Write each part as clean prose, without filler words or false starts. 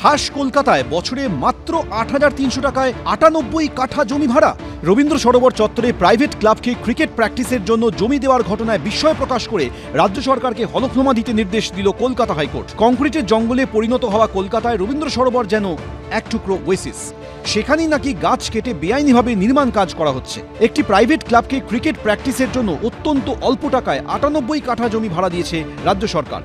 খাস কলকাতায় বছরে মাত্র ৮,৩০০ টাকায় ৯৮ কাঠা জমি ভাড়া। রবীন্দ্র সরোবর চত্বরে প্রাইভেট ক্লাবকে ক্রিকেট প্র্যাকটিসের জন্য জমি দেওয়ার ঘটনায় বিস্ময় প্রকাশ করে রাজ্য সরকারকে হলফনামা দিতে নির্দেশ দিল কলকাতা হাইকোর্ট। কংক্রিটের জঙ্গলে পরিণত হওয়া কলকাতায় রবীন্দ্র সরোবর যেন এক টুকরো ওয়েসিস। সেখানেই নাকি গাছ কেটে বেআইনিভাবে নির্মাণ কাজ করা হচ্ছে। একটি প্রাইভেট ক্লাবকে ক্রিকেট প্র্যাকটিসের জন্য অত্যন্ত অল্প টাকায় ৯৮ কাঠা জমি ভাড়া দিয়েছে রাজ্য সরকার।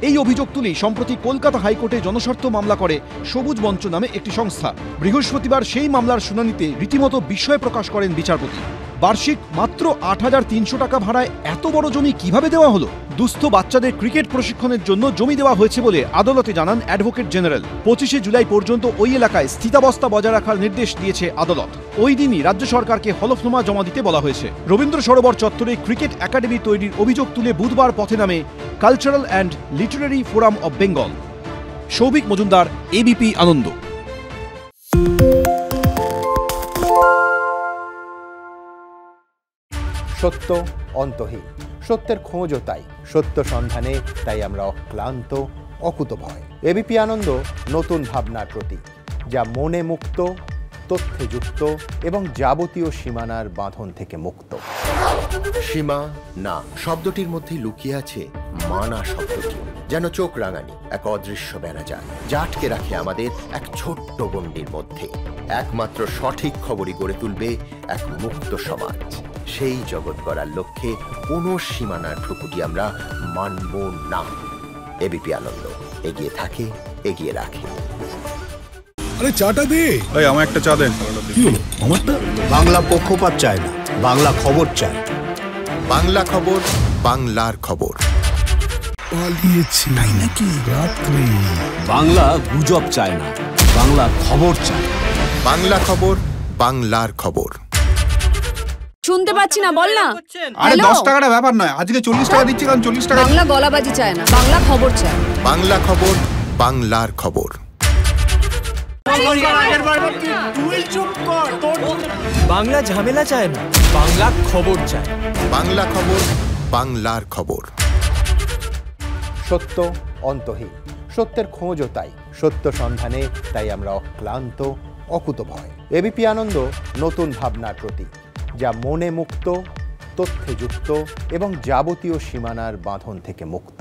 এই অভিযোগ তুলেই সম্প্রতি কলকাতা হাইকোর্টে জনস্বার্থ মামলা করে সবুজ মঞ্চ নামে একটি সংস্থা। বৃহস্পতিবার সেই মামলার শুনানিতে রীতিমতো বিস্ময় প্রকাশ করেন বিচারপতি। বার্ষিক মাত্র ৮,৩০০ টাকা ভাড়ায় এত বড় জমি কিভাবে দেওয়া হলো? দুস্থ বাচ্চাদের ক্রিকেট প্রশিক্ষণের জন্য জমি দেওয়া হয়েছে বলে আদালতে জানান অ্যাডভোকেট জেনারেল। ২৫শে জুলাই পর্যন্ত ওই এলাকায় স্থিতাবস্থা বজায় রাখার নির্দেশ দিয়েছে আদালত। ওই দিনই রাজ্য সরকারকে হলফনামা জমা দিতে বলা হয়েছে। রবীন্দ্র সরোবর চত্বরে ক্রিকেট একাডেমি তৈরির অভিযোগ তুলে বুধবার পথে নামে cultural and literary forum of Bengal. Souvik Majumdar, ABP Ananda. সত্য অন্তহীন, সত্যের খোঁজও তাই, সত্য সন্ধানে তাই আমরা অক্লান্ত, অকুতভয়। এবিপি আনন্দ নতুন ভাবনার প্রতীক, যা মনে মুক্ত, তথ্যে যুক্ত এবং যাবতীয় সীমানার বাঁধন থেকে মুক্ত। সীমা না শব্দটির মধ্যেই লুকিয়ে আছে মানা শব্দটি, যেন চোখ রাঙানি এক অদৃশ্য বেড়াজাল, যা আটকে রাখে আমাদের এক ছোট্ট গণ্ডির মধ্যে। একমাত্র সঠিক খবরই গড়ে তুলবে এক মুক্ত সমাজ। সেই জগৎ গড়ার লক্ষ্যে কোনো সীমানার ঠুকুটি আমরা মানব না। এবিপি আনন্দ এগিয়ে থাকে, এগিয়ে রাখে। আরে চাটা দে। ভাই আমার একটা চা দেন। কি হলো আমারটা? বাংলা পক্ষপাত চায় না, বাংলা খবর চায়। বাংলা খবর, বাংলার খবর। পালিয়েছি তাই নাকি? রাত্রে বাংলা গুজব চায় না, বাংলা খবর চায়। বাংলা খবর, বাংলার খবর। শুনতে পাচ্ছি না, বল না। আরে 10 টাকাটা ব্যাপার নয়, আজকে 40 টাকা দিচ্ছি, কারণ 40 টাকা। বাংলা গলাবাজি চায় না, বাংলা খবর চায়। বাংলা খবর, বাংলার খবর। বাংলা ঝামেলা চায় না, বাংলা খবর চায়। বাংলা খবর, বাংলার খবর। সত্য অন্তহীন, সত্যের খোঁজও তাই, সত্য সন্ধানে তাই আমরা অক্লান্ত, অকুতভয়। এবিপি আনন্দ নতুন ভাবনার প্রতীক, যা মনে মুক্ত, তথ্যে যুক্ত এবং যাবতীয় সীমানার বাঁধন থেকে মুক্ত।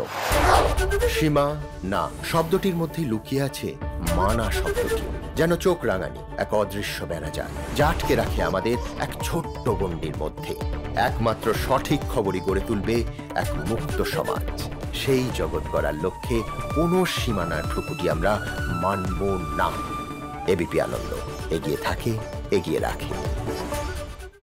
সীমা না শব্দটির মধ্যেই লুকিয়ে আছে মানা শব্দটি, যেন চোখ রাঙানি এক অদৃশ্য বেড়াজাল, যা আটকে রাখে আমাদের এক ছোট্ট গণ্ডির মধ্যে। একমাত্র সঠিক খবরই গড়ে তুলবে এক মুক্ত সমাজ। সেই জগৎ গড়ার লক্ষ্যে কোনো সীমানার ঠুকুটি আমরা মানব না। এবিপি আনন্দ এগিয়ে থাকে, এগিয়ে রাখে।